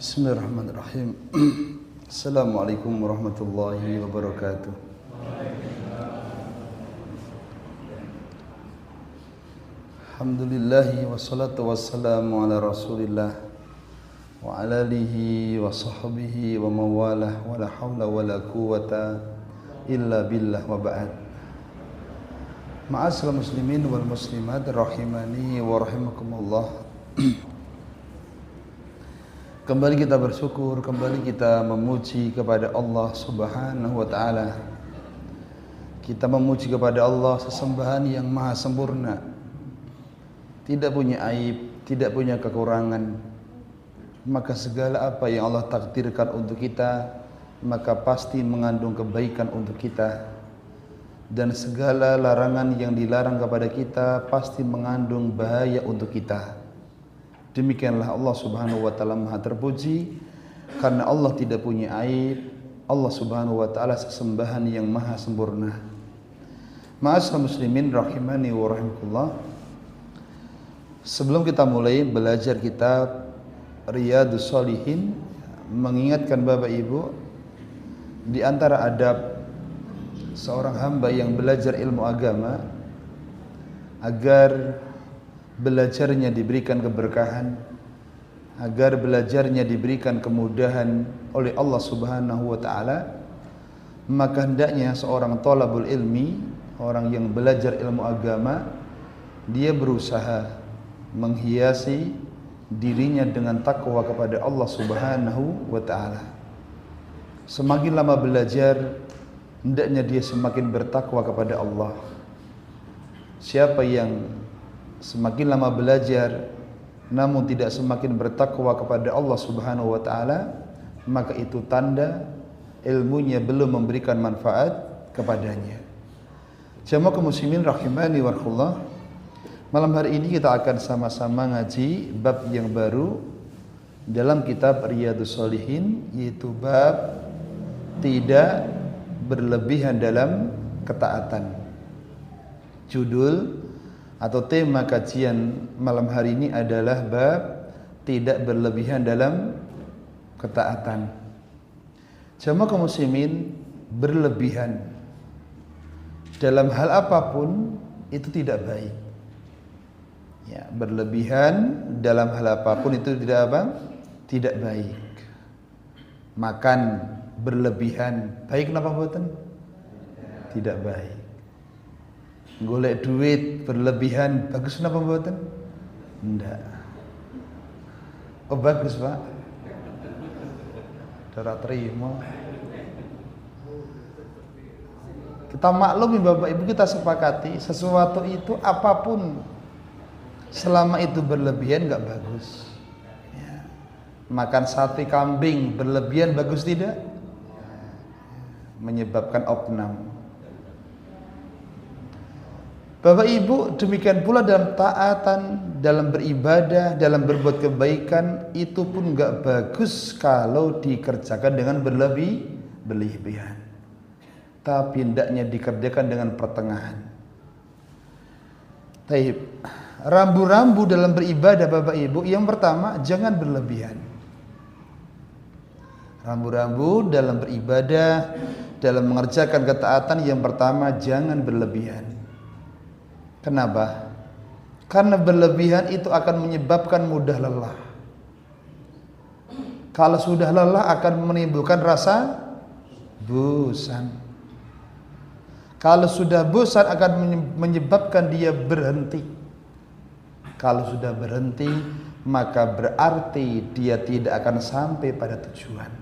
Bismillahirrahmanirrahim. Assalamualaikum warahmatullahi wabarakatuh. Alhamdulillahi wassalatu wassalamu ala rasulillah wa ala alihi wa sahbihi wa mawalah wa la hawla wa la quwata illa billah wa ba'd. Ma'asyiral muslimin wal muslimat rahimani wa rahimakumullah. Kembali kita bersyukur, kembali kita memuji kepada Allah Subhanahu wa ta'ala. Kita memuji kepada Allah sesembahan yang maha sempurna, tidak punya aib, tidak punya kekurangan. Maka segala apa yang Allah takdirkan untuk kita, maka pasti mengandung kebaikan untuk kita. Dan segala larangan yang dilarang kepada kita pasti mengandung bahaya untuk kita. Demikianlah Allah Subhanahu wa ta'ala maha terpuji, karena Allah tidak punya aib. Allah Subhanahu wa ta'ala sesembahan yang maha sempurna. Ma'asyiral muslimin rahimani wa rahimakumullah. Sebelum kita mulai belajar kitab Riyadhus Shalihin, mengingatkan Bapak Ibu, di antara adab seorang hamba yang belajar ilmu agama agar belajarnya diberikan keberkahan, agar belajarnya diberikan kemudahan oleh Allah Subhanahu wa ta'ala, maka hendaknya seorang thalabul ilmi, orang yang belajar ilmu agama, dia berusaha menghiasi dirinya dengan takwa kepada Allah Subhanahu wa ta'ala. Semakin lama belajar, hendaknya dia semakin bertakwa kepada Allah. Siapa yang semakin lama belajar namun tidak semakin bertakwa kepada Allah Subhanahu wa ta'ala, maka itu tanda ilmunya belum memberikan manfaat kepadanya. Jamaah kaum muslimin rahimani wa rahimakumullah, malam hari ini kita akan sama-sama ngaji bab yang baru dalam kitab Riyadhus Shalihin, yaitu bab tidak berlebihan dalam ketaatan. Judul atau tema kajian malam hari ini adalah bab tidak berlebihan dalam ketaatan. Jamaah kaum muslimin, berlebihan dalam hal apapun itu tidak baik. Ya, berlebihan dalam hal apapun itu tidak apa? Tidak baik. Makan berlebihan baik napa mboten? Tidak baik. Golek duit berlebihan bagus napa mboten? Ndak. Oh bagus, Pak. Ora terima. Kita maklumi Bapak Ibu, kita sepakati sesuatu itu apapun selama itu berlebihan enggak bagus. Ya. Makan sate kambing berlebihan bagus tidak? Menyebabkan opnam. Bapak Ibu, demikian pula dalam taatan, dalam beribadah, dalam berbuat kebaikan, itu pun enggak bagus kalau dikerjakan dengan berlebihan. Tapi hendaknya dikerjakan dengan pertengahan. Taib. Rambu-rambu dalam beribadah Bapak Ibu, yang pertama jangan berlebihan. Rambu-rambu dalam beribadah, dalam mengerjakan ketaatan, yang pertama jangan berlebihan. Kenapa? Karena berlebihan itu akan menyebabkan mudah lelah. Kalau sudah lelah akan menimbulkan rasa bosan. Kalau sudah bosan akan menyebabkan dia berhenti. Kalau sudah berhenti, maka berarti dia tidak akan sampai pada tujuan.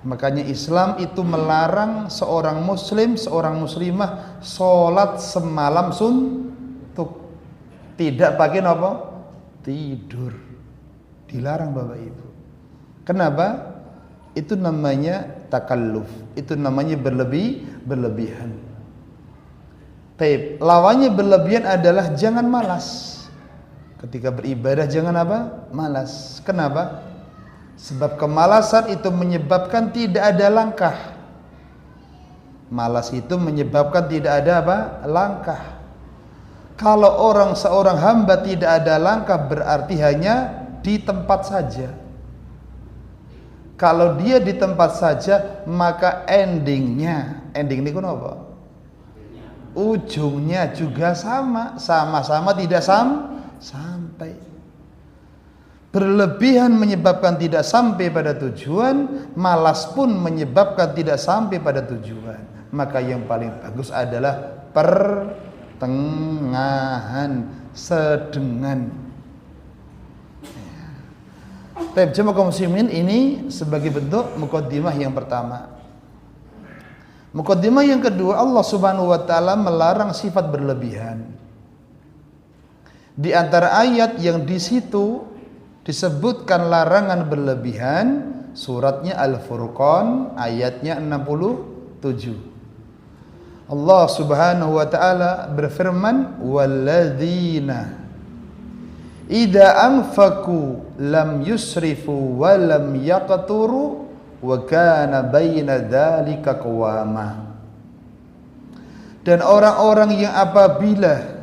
Makanya Islam itu melarang seorang muslim, seorang muslimah sholat semalam suntuk. Tidak pakai apa? Tidur. Dilarang Bapak Ibu. Kenapa? Itu namanya takalluf. Itu namanya berlebihan. Taib. Lawannya berlebihan adalah jangan malas. Ketika beribadah jangan apa? Malas. Kenapa? Sebab kemalasan itu menyebabkan tidak ada langkah. Malas itu menyebabkan tidak ada apa? Langkah. Kalau seorang hamba tidak ada langkah, berarti hanya di tempat saja. Kalau dia di tempat saja, maka ending ini apa? Ujungnya juga sama-sama tidak sampai. Berlebihan menyebabkan tidak sampai pada tujuan, malas pun menyebabkan tidak sampai pada tujuan. Maka yang paling bagus adalah pertengahan, sedengan. Tapi jemaah kaum muslimin, ini sebagai bentuk muqaddimah yang pertama. Muqaddimah yang kedua, Allah Subhanahu wa taala melarang sifat berlebihan. Di antara ayat yang di situ disebutkan larangan berlebihan, suratnya Al-Furqan ayatnya 67. Allah Subhanahu wa taala berfirman, walladzina idza anfaqu lam yusrifu wa lam yaqturu wa kana baina dzalika qawama. Dan orang-orang yang apabila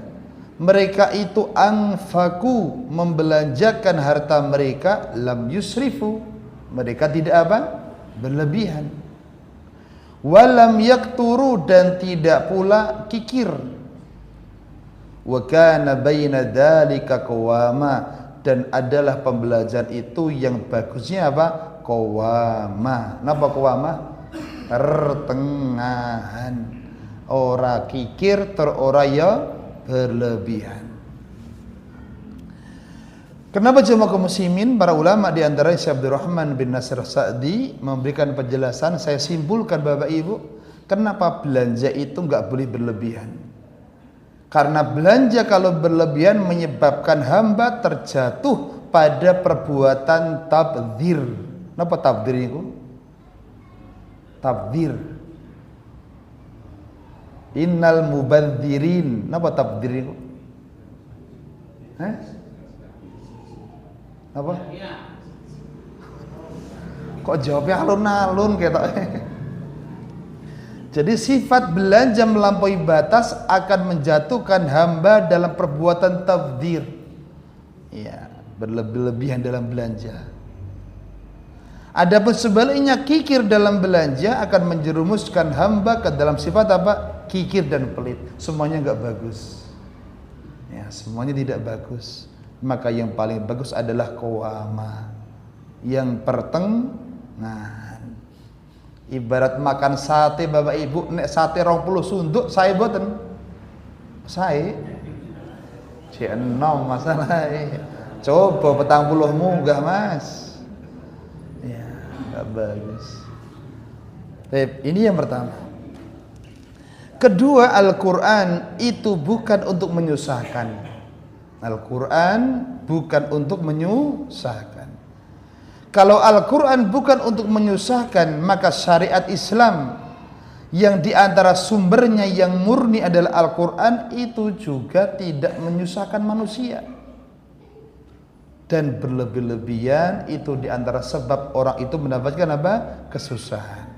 mereka itu anfaku, membelanjakan harta mereka, lam yusrifu, mereka tidak berlebihan, walam yakturu, dan tidak pula kikir, wa kana baina dzalika qawama, dan adalah pembelajaran itu yang bagusnya qawama. Napa qawama? Pertengahan, ora kikir ter ora ya berlebihan. Kenapa jemaah kaum muslimin, para ulama di antara Syekh Abdurrahman bin Nasir Sa'di memberikan penjelasan, saya simpulkan Bapak Ibu, kenapa belanja itu enggak boleh berlebihan? Karena belanja kalau berlebihan menyebabkan hamba terjatuh pada perbuatan tabdzir. Napa tabdzir itu? Tabdzir. Innal mubadzirin. Napa tabdzir itu? Apa? Kok jawabnya alun-alun ketok. Jadi sifat belanja melampaui batas akan menjatuhkan hamba dalam perbuatan tabdzir. Ya, berlebihan dalam belanja. Adapun sebaliknya, kikir dalam belanja akan menjerumuskan hamba ke dalam sifat kikir dan pelit. Semuanya enggak bagus. Ya, semuanya tidak bagus. Maka yang paling bagus adalah qawama, yang pertengahan. Ibarat makan sate Bapak Ibu, nek sate 20 sunduk saya boten. Saya enom masalah. Coba 40 munggah Mas. Ya, enggak bagus. Ini yang pertama. Kedua, Al-Quran itu bukan untuk menyusahkan. Al-Quran bukan untuk menyusahkan. Kalau Al-Quran bukan untuk menyusahkan, maka syariat Islam yang diantara sumbernya yang murni adalah Al-Quran itu juga tidak menyusahkan manusia. Dan berlebih-lebihan itu diantara sebab orang itu mendapatkan kesusahan.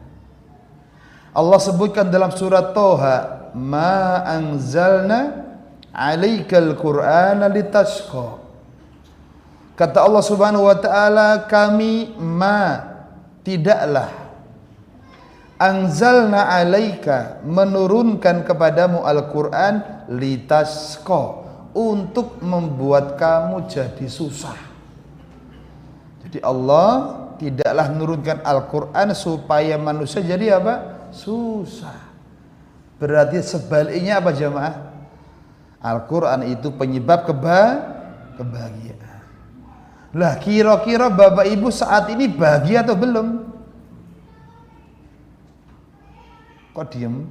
Allah sebutkan dalam surat Toha, ma anzalna alaikal qur'ana litashqa. Kata Allah Subhanahu wa taala, kami tidaklah anzalna alaika, menurunkan kepadamu Al-Qur'an, litashqa, untuk membuat kamu jadi susah. Jadi Allah tidaklah menurunkan Al-Qur'an supaya manusia jadi susah. Berarti sebaliknya apa jemaah? Al-Quran itu penyebab kebahagiaan. Lah kira-kira Bapak Ibu saat ini bahagia atau belum? Kok diem?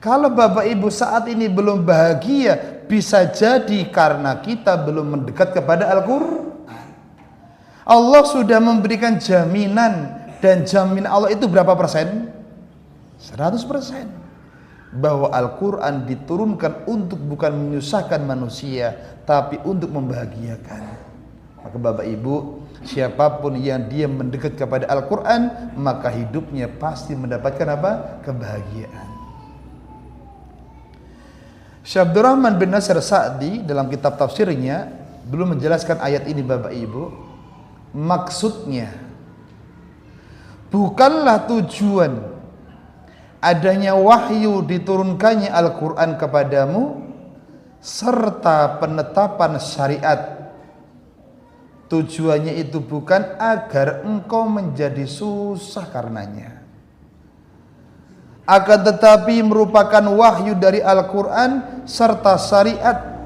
Kalau Bapak Ibu saat ini belum bahagia, bisa jadi karena kita belum mendekat kepada Al-Quran. Allah sudah memberikan jaminan, dan jaminan Allah itu berapa persen? 100%. Bahwa Al-Quran diturunkan untuk bukan menyusahkan manusia, tapi untuk membahagiakan. Maka Bapak Ibu, siapapun yang dia mendekat kepada Al-Quran, maka hidupnya pasti mendapatkan kebahagiaan. Syekh Abdurrahman bin Nasir Sa'di dalam kitab tafsirnya belum menjelaskan ayat ini Bapak Ibu. Maksudnya bukanlah tujuan adanya wahyu diturunkannya Al-Quran kepadamu serta penetapan syariat. Tujuannya itu bukan agar engkau menjadi susah karenanya, akan tetapi merupakan wahyu dari Al-Quran serta syariat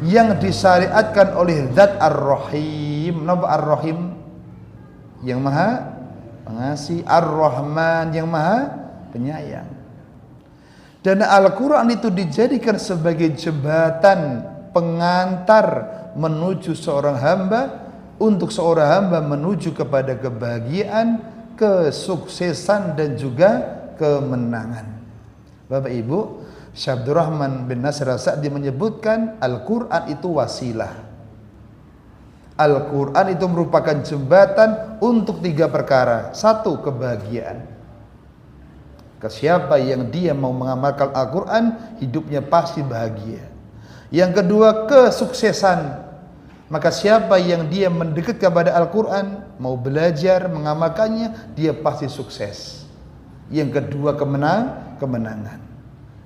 yang disyariatkan oleh Zat Ar-Rahim. Nama Ar-Rahim yang maha pengasih, Ar-Rahman yang maha penyayang. Dan Al-Quran itu dijadikan sebagai jembatan pengantar menuju seorang hamba, untuk seorang hamba menuju kepada kebahagiaan, kesuksesan dan juga kemenangan. Bapak Ibu, Syekh Abdul Rahman bin Nasir As-Sa'di menyebutkan Al-Quran itu wasilah. Al-Quran itu merupakan jembatan untuk 3 perkara. 1, kebahagiaan. Siapa yang dia mau mengamalkan Al-Quran, hidupnya pasti bahagia. Yang kedua, kesuksesan. Maka siapa yang dia mendekat kepada Al-Quran, mau belajar, mengamalkannya, dia pasti sukses. Yang kedua, kemenangan.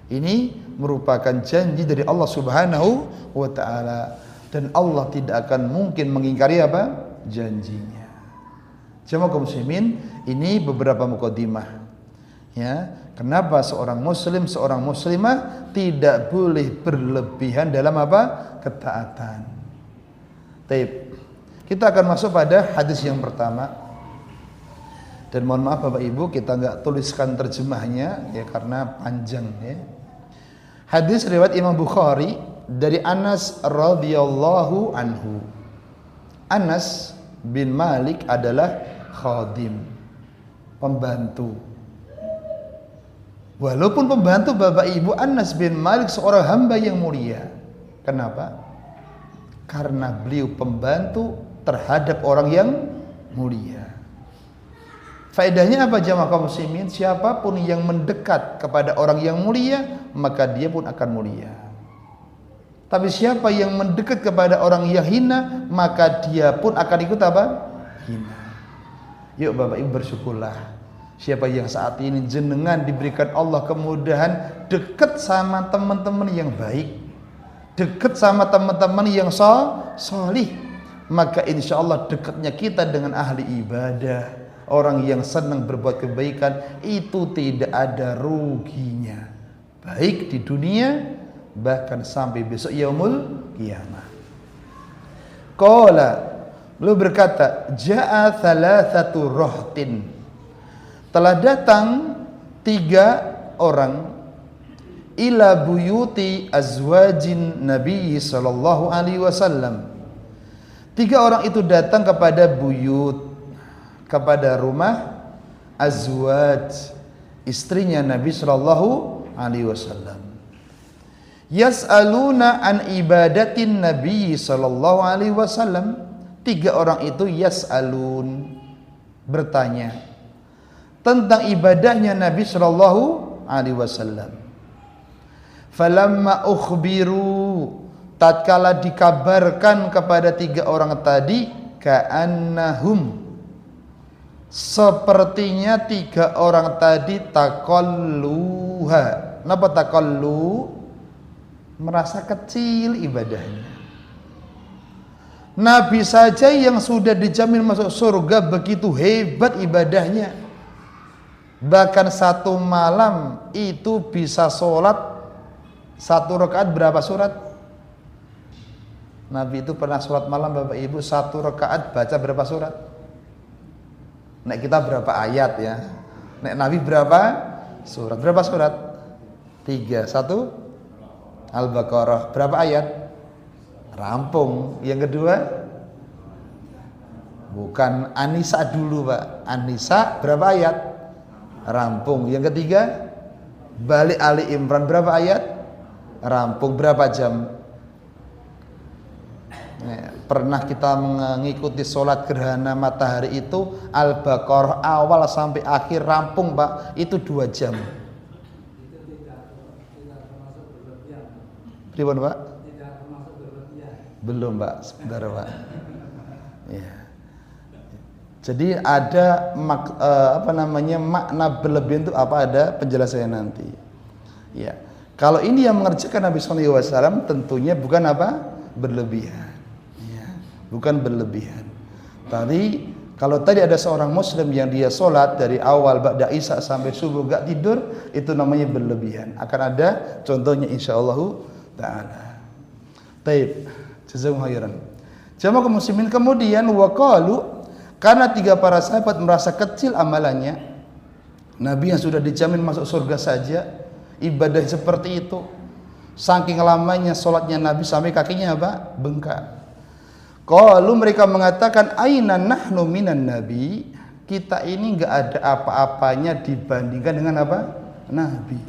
Ini merupakan janji dari Allah Subhanahu wa ta'ala, dan Allah tidak akan mungkin mengingkari apa? Janjinya. Jemaah kaum muslimin, ini beberapa mukadimah. Ya, kenapa seorang muslim, seorang muslimah tidak boleh berlebihan dalam apa? Ketaatan. Baik. Kita akan masuk pada hadis yang pertama. Dan mohon maaf Bapak Ibu, kita nggak tuliskan terjemahnya ya karena panjang ya. Hadis riwayat Imam Bukhari dari Anas radhiyallahu anhu. Anas bin Malik adalah khadim, pembantu. Walaupun pembantu Bapak Ibu, Anas bin Malik seorang hamba yang mulia. Kenapa? Karena beliau pembantu terhadap orang yang mulia. Faedahnya apa jamaah kaum muslimin? Siapapun yang mendekat kepada orang yang mulia, maka dia pun akan mulia. Tapi siapa yang mendekat kepada orang yang hina, maka dia pun akan ikut apa? Hina. Yuk Bapak Ibu bersyukurlah. Siapa yang saat ini jenengan diberikan Allah kemudahan dekat sama teman-teman yang baik, dekat sama teman-teman yang solih, maka insya Allah dekatnya kita dengan ahli ibadah, orang yang senang berbuat kebaikan, itu tidak ada ruginya, baik di dunia bahkan sampai besok yaumul qiyamah. Qala, beliau berkata, jaa thalathatu rahtin, telah datang 3 orang ila buyuti azwajin Nabi sallallahu alaihi wasallam. 3 orang itu datang kepada buyut, kepada rumah azwaj, istrinya Nabi sallallahu alaihi wasallam. Yas'aluna an ibadatin Nabi sallallahu alaihi wasallam. 3 orang itu yas'alun, bertanya tentang ibadahnya Nabi sallallahu alaihi wasallam. Falamma ukhbiru, tatkala dikabarkan kepada 3 orang tadi, ka'annahum, sepertinya 3 orang tadi taqalluha. Napa taqallu? Merasa kecil ibadahnya. Nabi saja yang sudah dijamin masuk surga begitu hebat ibadahnya. Bahkan 1 malam itu bisa sholat 1 rakaat berapa surat? Nabi itu pernah sholat malam Bapak Ibu 1 rakaat baca berapa surat? Nek kita berapa ayat ya? Nek Nabi berapa surat? Berapa surat? 3. 1 Al-Baqarah. Berapa ayat? Rampung. Yang kedua? Bukan An-Nisa dulu Pak. An-Nisa berapa ayat? Rampung. Yang ketiga? Balik Ali Imran berapa ayat? Rampung. Berapa jam? Pernah kita mengikuti sholat gerhana matahari itu Al-Baqarah awal sampai akhir rampung Pak, itu 2 jam. Pripun Pak? Belum Pak, sebentar Pak. Ya. Jadi ada makna berlebihan itu apa, ada penjelasannya nanti. Ya. Kalau ini yang mengerjakan Nabi SAW tentunya bukan apa? Berlebihan. Ya. Bukan berlebihan. Tadi kalau tadi ada seorang muslim yang dia sholat dari awal ba'da isya sampai subuh gak tidur, itu namanya berlebihan. Akan ada contohnya insyaallah ta'ala. Taib. Jazakumullahu khairan. Jamaah kaum muslimin, kemudian waqalu, karena tiga para sahabat merasa kecil amalannya, Nabi yang sudah dijamin masuk surga saja ibadah seperti itu, saking lamanya sholatnya Nabi sampai kakinya apa? Bengkak. Qalu, mereka mengatakan, aina nahnu minan Nabi, kita ini enggak ada apa-apanya dibandingkan dengan apa? Nabi.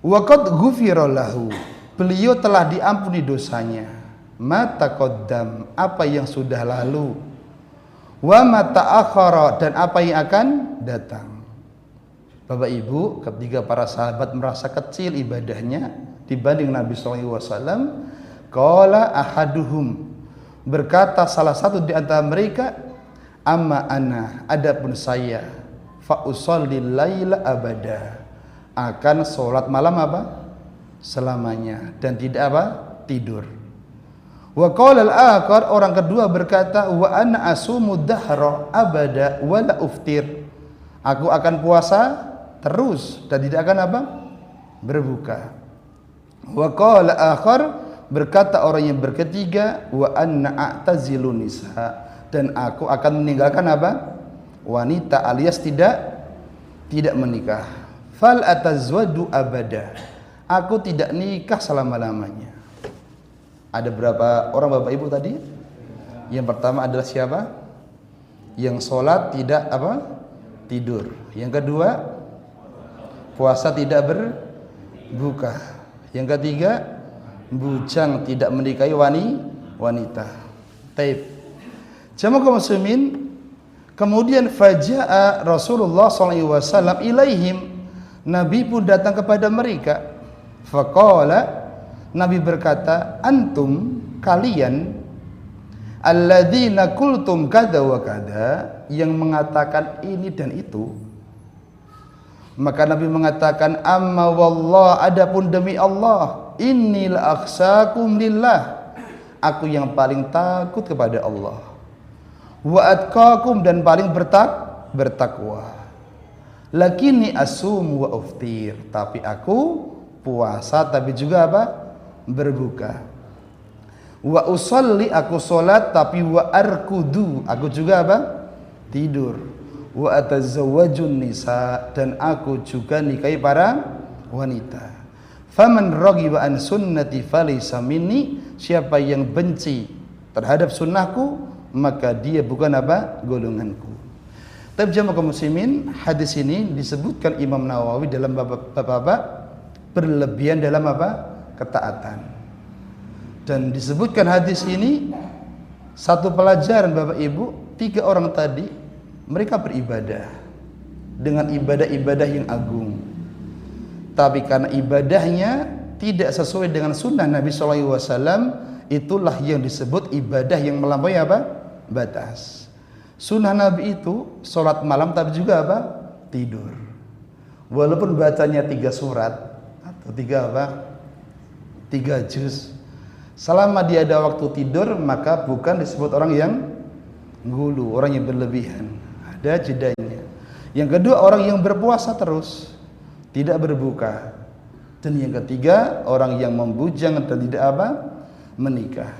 Wa qad ghufira lahu, beliau telah diampuni dosanya, ma taqaddam, apa yang sudah lalu, wa ma ta'akhkhara, dan apa yang akan datang. Bapak Ibu, ketika para sahabat merasa kecil ibadahnya dibanding Nabi SAW, qala ahaduhum, berkata salah satu di antara mereka, amma ana, adapun saya, fa usolli laila abada, akan sholat malam apa? Selamanya, dan tidak apa? Tidur. Wa qala al-akhar, orang kedua berkata, wa ana asumu dahra abada wa la uftir, aku akan puasa terus dan tidak akan apa? Berbuka. Wa qala akhar, berkata orang yang berketiga, wa anna a'tazilu nisa, dan aku akan meninggalkan apa? Wanita, alias tidak menikah. Fal atazwadu abada, aku tidak nikah selama-lamanya. Ada berapa orang Bapak Ibu tadi? Yang pertama adalah siapa? Yang sholat tidak apa? Tidur. Yang kedua, puasa tidak berbuka. Yang ketiga, bujang, tidak menikahi wanita. Taib. Jamaah kaum muslimin, kemudian faja'a Rasulullah SAW ilaihim, Nabi pun datang kepada mereka. Faqala, Nabi berkata, antum, kalian, alladzina qultum kada wa kada, yang mengatakan ini dan itu. Maka Nabi mengatakan, amma wallah, adapun demi Allah, innil akhsakum lillah, aku yang paling takut kepada Allah, wa atqakum, dan paling bertakwa, lakini asum wa uftir, tapi aku puasa tapi juga apa? Berbuka. Wa usolli, aku solat, tapi wa arkudu, aku juga apa? Tidur. Wa atazawwajun nisa, dan aku juga nikahi para wanita. Faman raghiba an sunnati falaysa minni, siapa yang benci terhadap sunnahku, maka dia bukan apa? Golonganku. Tapi jamaah kaum muslimin, hadis ini disebutkan Imam Nawawi dalam bab berlebihan dalam apa? Ketaatan. Dan disebutkan hadis ini satu pelajaran Bapak Ibu, tiga orang tadi mereka beribadah dengan ibadah-ibadah yang agung, tapi karena ibadahnya tidak sesuai dengan sunnah Nabi SAW, itulah yang disebut ibadah yang melampaui apa? Batas. Sunnah Nabi itu sholat malam tapi juga apa? Tidur. Walaupun bacanya 3 surat atau 3 juz, selama dia ada waktu tidur, maka bukan disebut orang yang gulu, orang yang berlebihan. Ada jedanya. Yang kedua, orang yang berpuasa terus, tidak berbuka. Dan yang ketiga, orang yang membujang dan tidak apa? Menikah.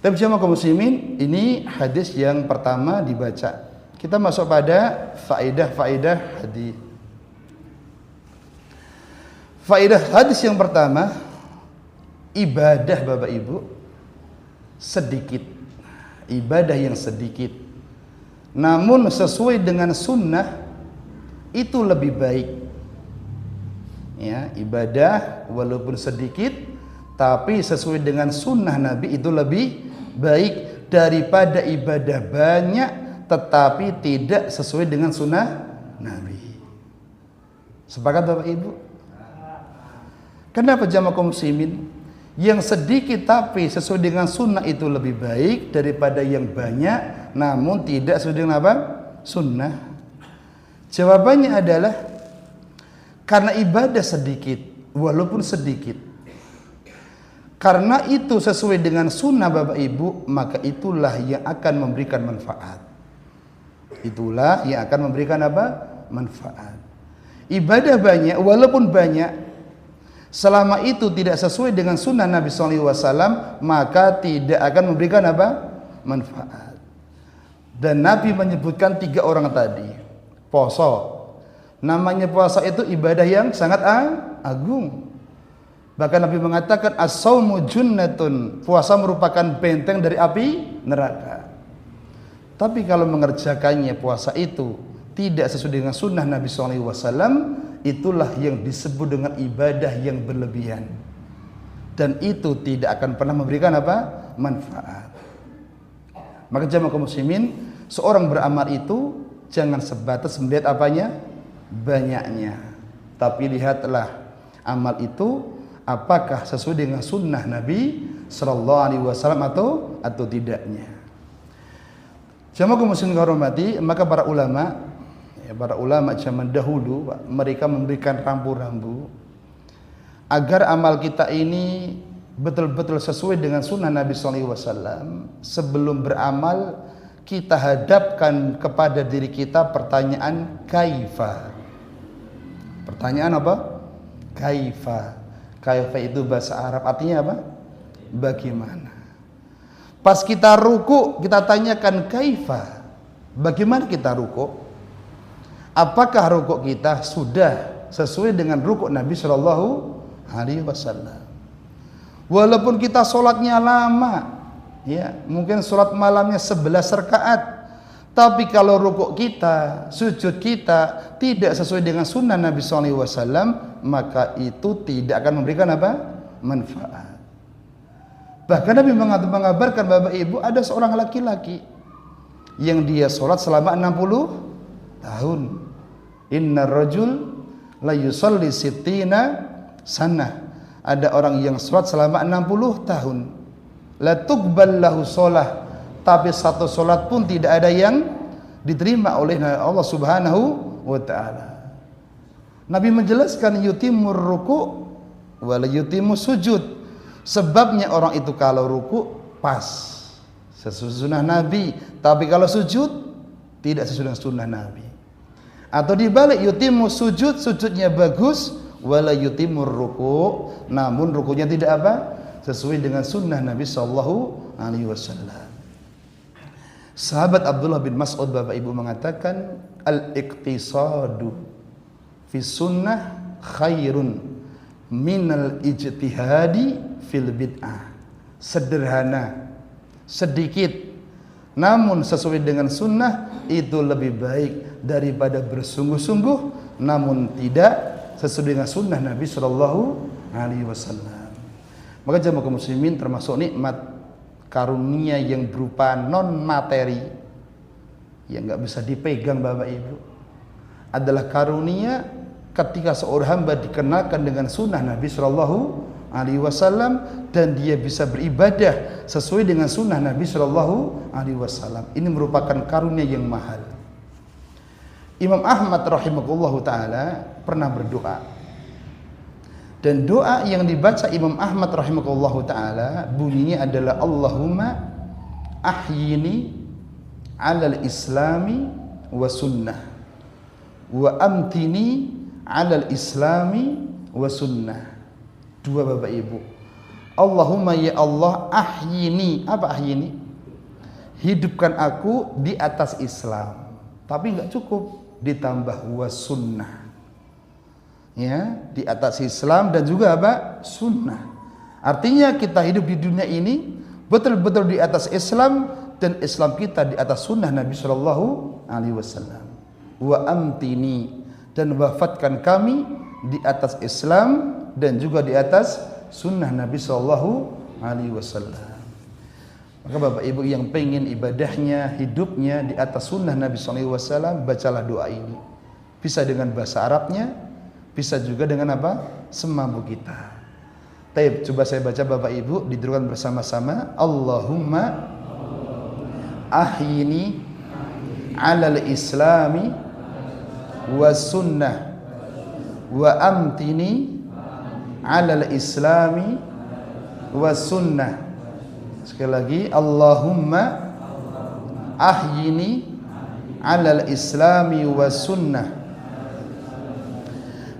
Tapi jamaah kaum muslimin, ini hadis yang pertama dibaca. Kita masuk pada faedah-faedah hadis. Faedah hadis yang pertama, ibadah Bapak Ibu sedikit, ibadah yang sedikit, namun sesuai dengan sunnah, itu lebih baik. Ya, ibadah walaupun sedikit, tapi sesuai dengan sunnah Nabi itu lebih baik daripada ibadah banyak tetapi tidak sesuai dengan sunnah Nabi. Sepakat Bapak Ibu? Kenapa jamaah kaum muslimin? Yang sedikit tapi sesuai dengan sunnah itu lebih baik daripada yang banyak namun tidak sesuai dengan apa? Sunnah. Jawabannya adalah karena ibadah sedikit, walaupun sedikit, karena itu sesuai dengan sunnah Bapak Ibu, maka itulah yang akan memberikan manfaat. Itulah yang akan memberikan apa? Manfaat. Ibadah banyak, walaupun banyak, selama itu tidak sesuai dengan sunnah Nabi SAW, maka tidak akan memberikan apa? Manfaat. Dan Nabi menyebutkan 3 orang tadi. Poso. Namanya puasa itu ibadah yang sangat agung. Bahkan Nabi mengatakan as-saumu junnatun. Puasa merupakan benteng dari api neraka. Tapi kalau mengerjakannya puasa itu tidak sesuai dengan sunnah Nabi SAW, itulah yang disebut dengan ibadah yang berlebihan. Dan itu tidak akan pernah memberikan apa? Manfaat. Maka jamaah kaum muslimin, seorang beramal itu jangan sebatas melihat apanya? Banyaknya. Tapi lihatlah amal itu apakah sesuai dengan sunnah Nabi sallallahu alaihi wasallam atau tidaknya. Jamaah kaum muslimin hormati, maka para ulama zaman dahulu mereka memberikan rambu-rambu agar amal kita ini betul-betul sesuai dengan sunnah Nabi sallallahu alaihi wasallam. Sebelum beramal kita hadapkan kepada diri kita pertanyaan kaifa. Pertanyaan apa? Kaifa. Kaifa itu bahasa Arab artinya apa? Bagaimana. Pas kita ruku kita tanyakan kaifa. Bagaimana kita ruku? Apakah ruku kita sudah sesuai dengan ruku Nabi Shallallahu Alaihi Wasallam? Walaupun kita sholatnya lama, ya mungkin sholat malamnya 11 rakaat, tapi kalau rukuk kita, sujud kita tidak sesuai dengan sunnah Nabi SAW, maka itu tidak akan memberikan apa? Manfaat. Bahkan Nabi mengabarkan Bapak Ibu, ada seorang laki-laki yang dia sholat selama 60 tahun. Inna rajul la yusalli sittina sanah. Ada orang yang sholat selama 60 tahun. La tuqbal lahu sholah. Tapi satu sholat pun tidak ada yang diterima oleh Allah Subhanahu wa ta'ala. Nabi menjelaskan yutimur ruku' wala yutimur sujud. Sebabnya orang itu kalau ruku' pas sesuai sunnah Nabi, tapi kalau sujud tidak sesuai dengan sunnah Nabi. Atau dibalik, yutimur sujud, sujudnya bagus, wala yutimur ruku', namun rukunya tidak apa? Sesuai dengan sunnah Nabi sallallahu alaihi wasallam. Sahabat Abdullah bin Mas'ud Bapak Ibu mengatakan al-iqtisadu fi sunnah khairun minal ijtihadi fil bid'ah. Sederhana, sedikit, namun sesuai dengan sunnah itu lebih baik daripada bersungguh-sungguh namun tidak sesuai dengan sunnah Nabi sallallahu alaihi wasallam. Maka jamaah kaum muslimin, termasuk nikmat karunia yang berupa non materi yang nggak bisa dipegang Bapak Ibu adalah karunia ketika seorang hamba dikenalkan dengan sunnah Nabi Shallallahu Alaihi Wasallam dan dia bisa beribadah sesuai dengan sunnah Nabi Shallallahu Alaihi Wasallam. Ini merupakan karunia yang mahal. Imam Ahmad rahimahullahu taala pernah berdoa, dan doa yang dibaca Imam Ahmad rahimahullahu ta'ala bunyinya adalah Allahumma ahyini alal islami wa sunnah wa amtini alal islami wa sunnah. Dua Bapak Ibu. Allahumma ya Allah ahyini. Apa ahyini? Hidupkan aku di atas Islam. Tapi enggak cukup, ditambah wa sunnah. Ya, di atas Islam dan juga apa? Sunnah. Artinya kita hidup di dunia ini betul-betul di atas Islam dan Islam kita di atas sunnah Nabi Shallallahu Alaihi Wasallam. Wa amtini, dan wafatkan kami di atas Islam dan juga di atas sunnah Nabi Shallallahu Alaihi Wasallam. Maka Bapak Ibu yang pengen ibadahnya, hidupnya di atas sunnah Nabi Shallallahu Alaihi Wasallam, bacalah doa ini. Bisa dengan bahasa Arabnya, bisa juga dengan apa? Semampu kita. Taib, coba saya baca Bapak Ibu, didirikan bersama-sama. Allahumma ahyini alal islami wa sunnah wa amtini alal islami wa sunnah. Sekali lagi, Allahumma ahyini alal islami wa sunnah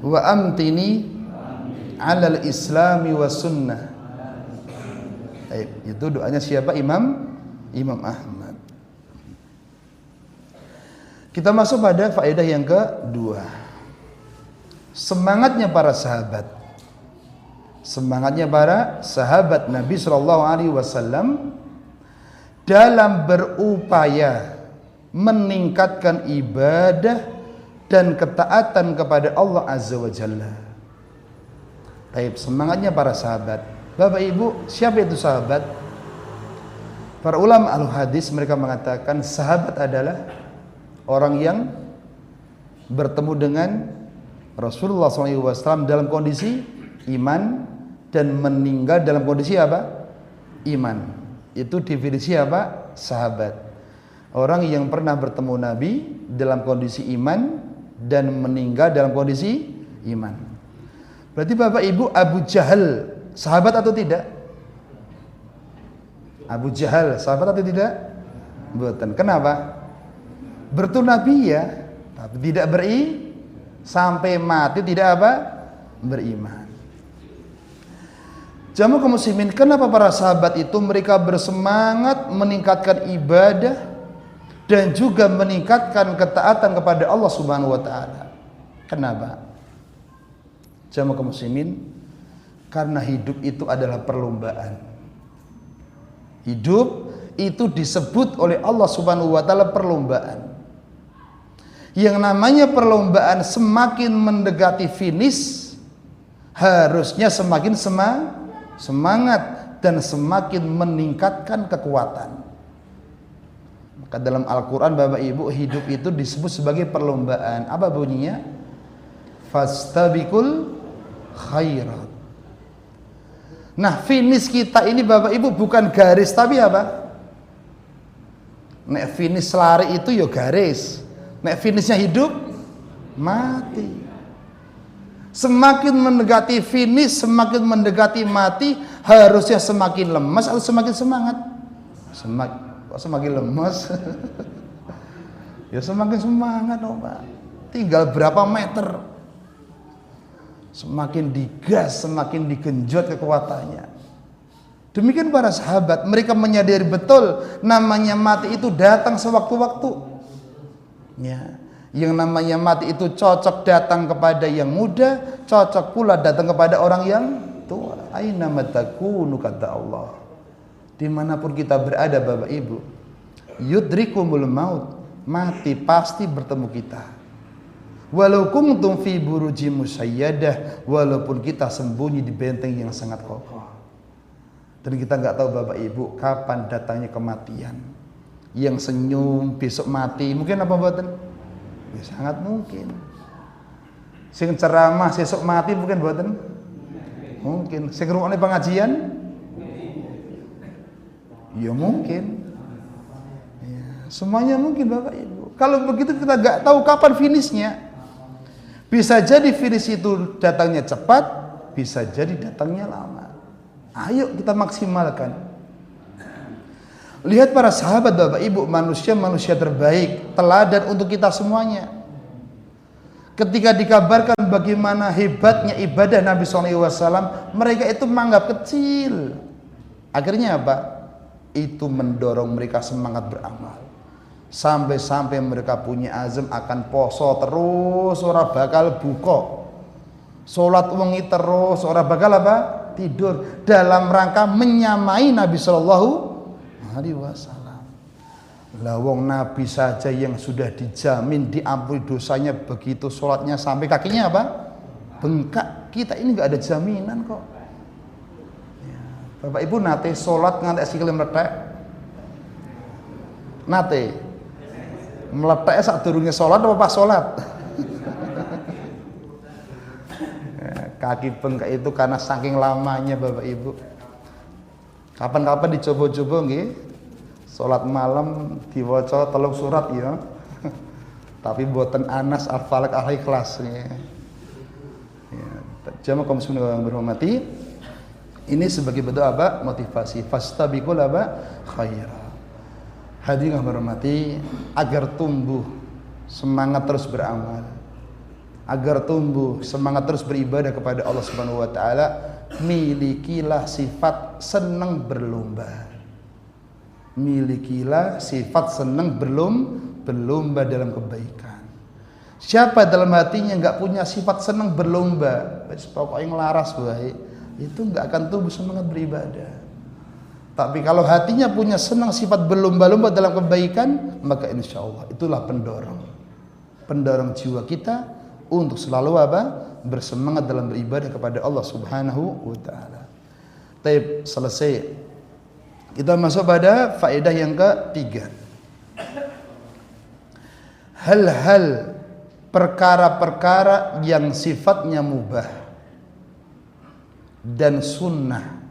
wa amtini alal islami wa sunnah. Itu doanya siapa? Imam Ahmad. Kita masuk pada faedah yang kedua. Semangatnya para sahabat. Semangatnya para sahabat Nabi sallallahu alaihi wasallam dalam berupaya meningkatkan ibadah dan ketaatan kepada Allah Azza wa Jalla. Baik, semangatnya para sahabat. Bapak Ibu, siapa itu sahabat? Para ulama al-hadis mereka mengatakan sahabat adalah orang yang bertemu dengan Rasulullah SAW dalam kondisi iman dan meninggal dalam kondisi apa? Iman. Itu definisi apa? Sahabat. Orang yang pernah bertemu Nabi dalam kondisi iman dan meninggal dalam kondisi iman. Berarti Bapak Ibu, Abu Jahal sahabat atau tidak? Abu Jahal sahabat atau tidak? Bukan. Kenapa? Bertemu Nabi ya, tapi tidak sampai mati tidak apa? Beriman. Jamaah kaum muslimin, kenapa para sahabat itu mereka bersemangat meningkatkan ibadah dan juga meningkatkan ketaatan kepada Allah Subhanahu wa taala? Kenapa? Jamaah kaum muslimin, karena hidup itu adalah perlombaan. Hidup itu disebut oleh Allah Subhanahu wa taala perlombaan. Yang namanya perlombaan semakin mendekati finish, harusnya semakin semangat dan semakin meningkatkan kekuatan. Maka dalam Al-Qur'an Bapak Ibu, hidup itu disebut sebagai perlombaan. Apa bunyinya? Fastabiqul khairat. Nah, finish kita ini Bapak Ibu bukan garis tapi apa? Nek finish lari itu ya garis. Nek finishnya hidup mati. Semakin mendekati finish, semakin mendekati mati, harusnya semakin lemas atau semakin semangat? Semakin lemas. Ya semakin semangat dong Pak. Tinggal berapa meter? Semakin digas, semakin digenjot kekuatannya. Demikian para sahabat, mereka menyadari betul namanya mati itu datang sewaktu-waktu. Ya, yang namanya mati itu cocok datang kepada yang muda, cocok pula datang kepada orang yang tua. Aina matakunu, kata Allah. Dimanapun kita berada Bapak Ibu, yudrikumul maut, mati pasti bertemu kita. Walau kuntum fi burujim musayyadah, walaupun kita sembunyi di benteng yang sangat kokoh. Dan kita nggak tahu Bapak Ibu kapan datangnya kematian. Yang senyum besok mati, mungkin apa buatan? Ya, sangat mungkin. Sing ceramah besok mati mungkin buatan? Mungkin. Sing ngrungokne pengajian? Ya mungkin. Ya, semuanya mungkin Bapak Ibu. Kalau begitu kita nggak tahu kapan finishnya. Bisa jadi finish itu datangnya cepat, bisa jadi datangnya lama. Ayo kita maksimalkan. Lihat para sahabat Bapak Ibu, manusia terbaik, teladan untuk kita semuanya. Ketika dikabarkan bagaimana hebatnya ibadah Nabi SAW, mereka itu menganggap kecil. Akhirnya apa? Itu mendorong mereka semangat beramal. Sampai-sampai mereka punya azam akan poso terus, ora bakal buka. Salat wengi terus, ora bakal apa? Tidur, dalam rangka menyamai Nabi Sallallahu Alaihi Wasallam. Lah wong Nabi saja yang sudah dijamin diampuni dosanya, begitu sholatnya sampai kakinya apa? Bengkak. Kita ini nggak ada jaminan kok. Ya. Bapak Ibu nate sholat ngantek sikile meletek? Nate meletek saat durungnya sholat apa pas sholat? kaki bengkak itu karena saking lamanya Bapak Ibu. Kapan-kapan dicoba-coba nggih. Salat malam diwaca 3 surat ya. Tapi boten Anas Al-Falaq Al-Ikhlas ya. Jamaah kaum muslimin yang berhormati, ini sebagai bentuk apa? Motivasi. Fastabiqul apa? Khaira. Hadirin yang berhormati, agar tumbuh semangat terus beramal, agar tumbuh semangat terus beribadah kepada Allah Subhanahu wa taala, milikilah sifat senang berlomba. Milikilah sifat senang berlomba dalam kebaikan. Siapa dalam hatinya nggak punya sifat senang berlomba, pokoknya ngelaras baik, itu nggak akan tumbuh semangat beribadah. Tapi kalau hatinya punya senang sifat berlomba-lomba dalam kebaikan, maka insya Allah itulah pendorong jiwa kita untuk selalu apa? Bersemangat dalam beribadah kepada Allah Subhanahu wa taala. Taib, selesai. Kita masuk pada faedah yang ketiga. Hal-hal perkara-perkara yang sifatnya mubah dan sunnah.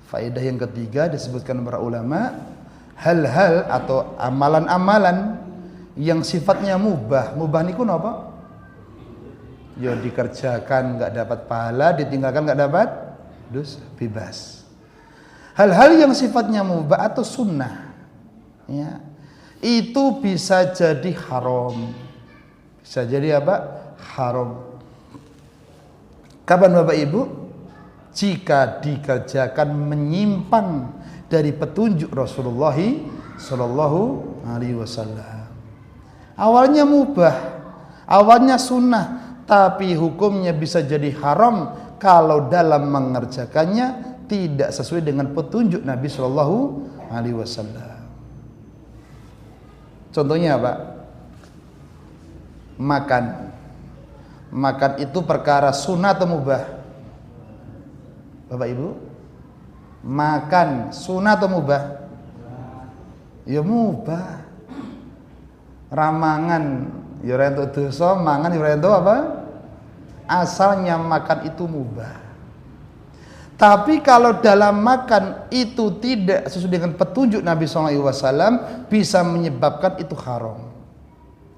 Faedah yang ketiga disebutkan para ulama, hal-hal atau amalan-amalan yang sifatnya mubah. Mubah niku napa? Ya dikerjakan nggak dapat pahala, ditinggalkan nggak dapat dosa, bebas. Hal-hal yang sifatnya mubah atau sunnah, ya, itu bisa jadi haram. Bisa jadi apa? Haram. Kapan Bapak Ibu? Jika dikerjakan menyimpang dari petunjuk Rasulullah Sallallahu Alaihi Wasallam. Awalnya mubah, awalnya sunnah, tapi hukumnya bisa jadi haram kalau dalam mengerjakannya tidak sesuai dengan petunjuk Nabi Sallallahu Alaihi Wasallam. Contohnya apa? Makan itu perkara sunnah atau mubah? Bapak Ibu, makan sunnah atau mubah? Ya mubah. Ramangan ya ora entuk dosa, mangan ya ora entuk apa? Asalnya makan itu mubah. Tapi kalau dalam makan itu tidak sesuai dengan petunjuk Nabi SAW, bisa menyebabkan itu haram.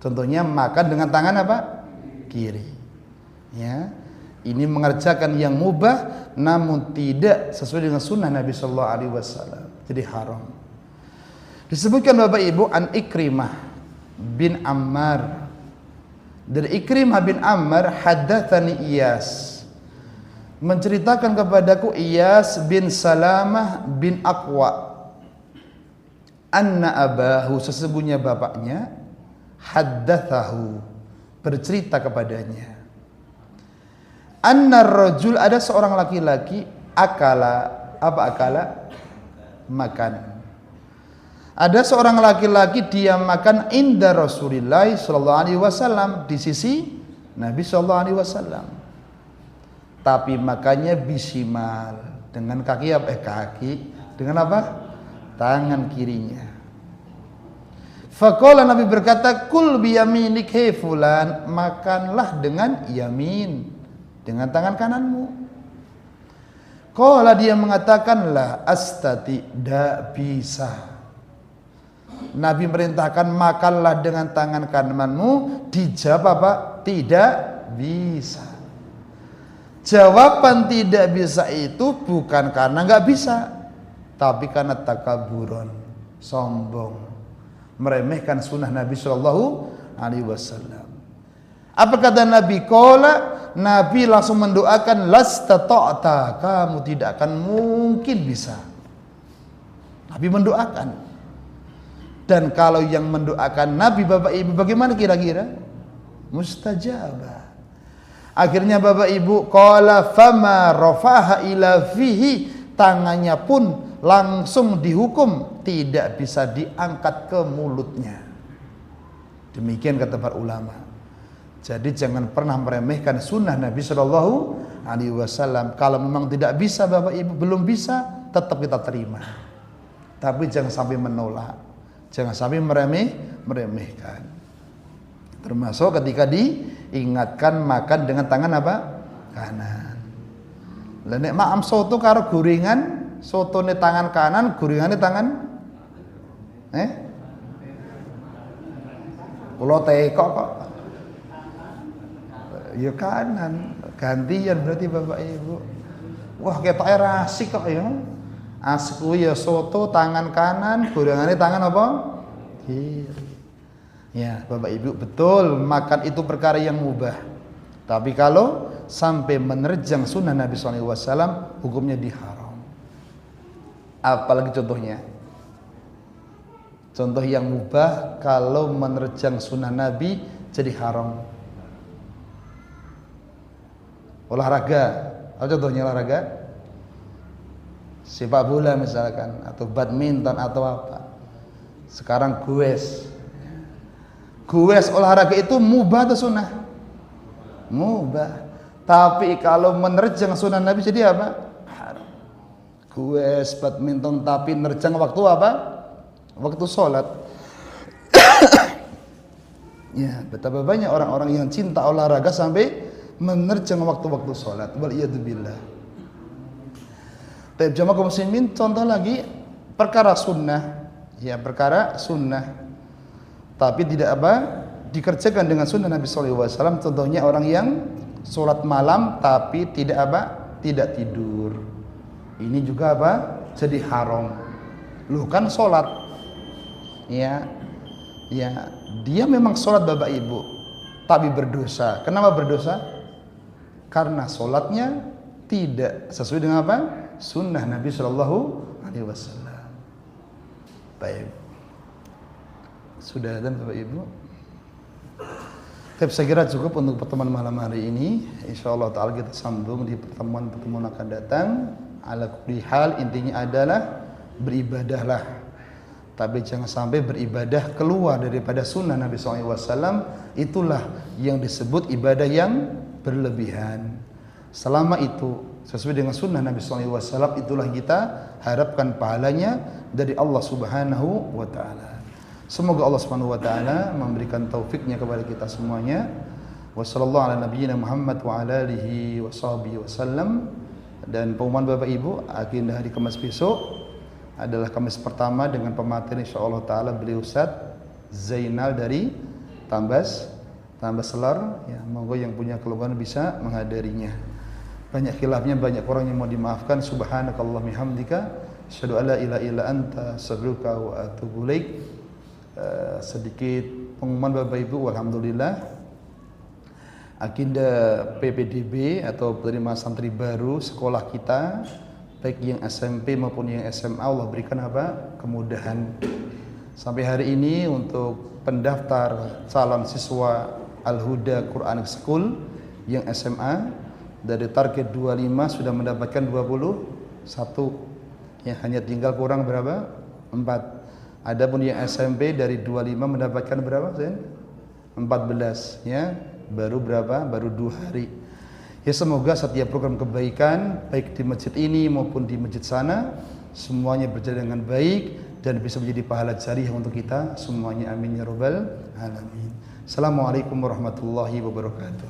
Contohnya makan dengan tangan apa? Kiri. Ya, ini mengerjakan yang mubah, namun tidak sesuai dengan sunnah Nabi SAW. Jadi haram. Disebutkan Bapak Ibu an Ikrimah bin Ammar. Dari Ikrimah bin Ammar, haddatsani Iyas, menceritakan kepadaku Iyas bin Salamah bin Aqwa, anna abahu, sesungguhnya bapaknya, haddatsahu, bercerita kepadanya, anna rajul, ada seorang laki-laki, akala, makan. Ada seorang laki-laki dia makan inda Rasulillah sallallahu alaihi wasallam, di sisi Nabi sallallahu alaihi wasallam. Tapi makannya bisimal, dengan kaki dengan apa? Tangan kirinya. Faqala, Nabi berkata, kul biyaminik he fulan, makanlah dengan yamin, dengan tangan kananmu. Qala, dia mengatakan, la astati, tidak bisa. Nabi merintahkan makanlah dengan tangan kananmu, dijawab apa? Tidak bisa. Jawaban tidak bisa itu bukan karena nggak bisa, tapi karena takaburon, sombong, meremehkan sunnah Nabi Shallallahu Alaihi Wasallam. Apa kata Nabi? Qala, Nabi langsung mendoakan, lastata'ta, kamu tidak akan mungkin bisa. Nabi mendoakan. Dan kalau yang mendoakan Nabi, Bapak Ibu, bagaimana kira-kira? Mustajabah. Akhirnya Bapak Ibu, qala fama rafaha ila fihi, tangannya pun langsung dihukum tidak bisa diangkat ke mulutnya. Demikian kata para ulama. Jadi jangan pernah meremehkan sunnah Nabi Shallallahu Alaihi Wasallam. Kalau memang tidak bisa Bapak Ibu, belum bisa, tetap kita terima. Tapi jangan sampai menolak, jangan sampai meremehkan. Termasuk ketika diingatkan makan dengan tangan apa? kanan. Lah nek maam soto karo gorengan, sotone tangan kanan, gorengane tangan kula teko kok. Ya kanan, gantian berarti Bapak Ibu. Wah, ketoke ra asik kok ya. Asik kuwi ya soto tangan kanan, gorengane tangan apa? Kiri. Ya, Bapak Ibu, betul, makan itu perkara yang mubah. Tapi kalau sampai menerjang sunnah Nabi SAW, hukumnya diharam. Apalagi contohnya? Contoh yang mubah kalau menerjang sunnah Nabi jadi haram. Olahraga, apa contohnya olahraga? Sepak bola misalkan, atau badminton atau apa. Sekarang goes. Goes olahraga itu mubah atau sunnah? Mubah. Tapi kalau menerjang sunnah Nabi jadi apa? Haram. Goes, badminton tapi nerjang waktu apa? Waktu sholat. Ya, betapa banyak orang-orang yang cinta olahraga sampai menerjang waktu-waktu sholat. Waliyadzubillah. Tapi jamaah kaum muslimin, contoh lagi perkara sunnah. Ya, perkara sunnah. Tapi tidak apa? Dikerjakan dengan sunnah Nabi SAW. Contohnya orang yang sholat malam tapi tidak apa? Tidak tidur. Ini juga apa? Jadi haram. Loh kan sholat. Ya, dia memang sholat Bapak Ibu, tapi berdosa. Kenapa berdosa? Karena sholatnya tidak sesuai dengan apa? Sunnah Nabi Shallallahu Alaihi Wasallam. Baik, sudah dan Bapak Ibu. Tapi saya kira cukup untuk pertemuan malam hari ini. Insyaallah Taala kita sambung di pertemuan-pertemuan akan datang. Ala kulli hal, intinya adalah beribadahlah. Tapi jangan sampai beribadah keluar daripada sunnah Nabi SAW. Itulah yang disebut ibadah yang berlebihan. Selama itu sesuai dengan sunnah Nabi SAW, itulah kita harapkan pahalanya dari Allah Subhanahu wa Ta'ala. Semoga Allah Subhanahu wa Ta'ala memberikan taufiknya kepada kita semuanya. Wassallallahu ala nabiyyina Muhammad wa ala alihi wa sahbihi wasallam. Dan pengumuman Bapak Ibu, agenda hari Kamis besok adalah Kamis pertama dengan pemateri insyaallah taala beliau Ustaz Zainal dari Tambas Selor. Ya, monggo yang punya keluhan bisa menghadirinya. Banyak khilafnya, banyak orang yang mau dimaafkan. Subhanakallahumma hamdika asyhadu an la ilaha illa anta astaghfiruka wa atubu ilaik. Sedikit pengumuman Bapak Ibu, alhamdulillah agenda PPDB atau penerima santri baru sekolah kita, baik yang SMP maupun yang SMA, Allah berikan apa? Kemudahan. Sampai hari ini untuk pendaftar calon siswa Al-Huda Quranic School yang SMA dari target 25 sudah mendapatkan 21. Ya, hanya tinggal kurang berapa? 4. Adapun yang SMP dari 25 mendapatkan berapa, Zain? 14, ya. Baru berapa? Baru 2 hari. Ya, semoga setiap program kebaikan baik di masjid ini maupun di masjid sana semuanya berjalan dengan baik dan bisa menjadi pahala jariah untuk kita semuanya. Amin ya rabbal alamin. Assalamualaikum warahmatullahi wabarakatuh.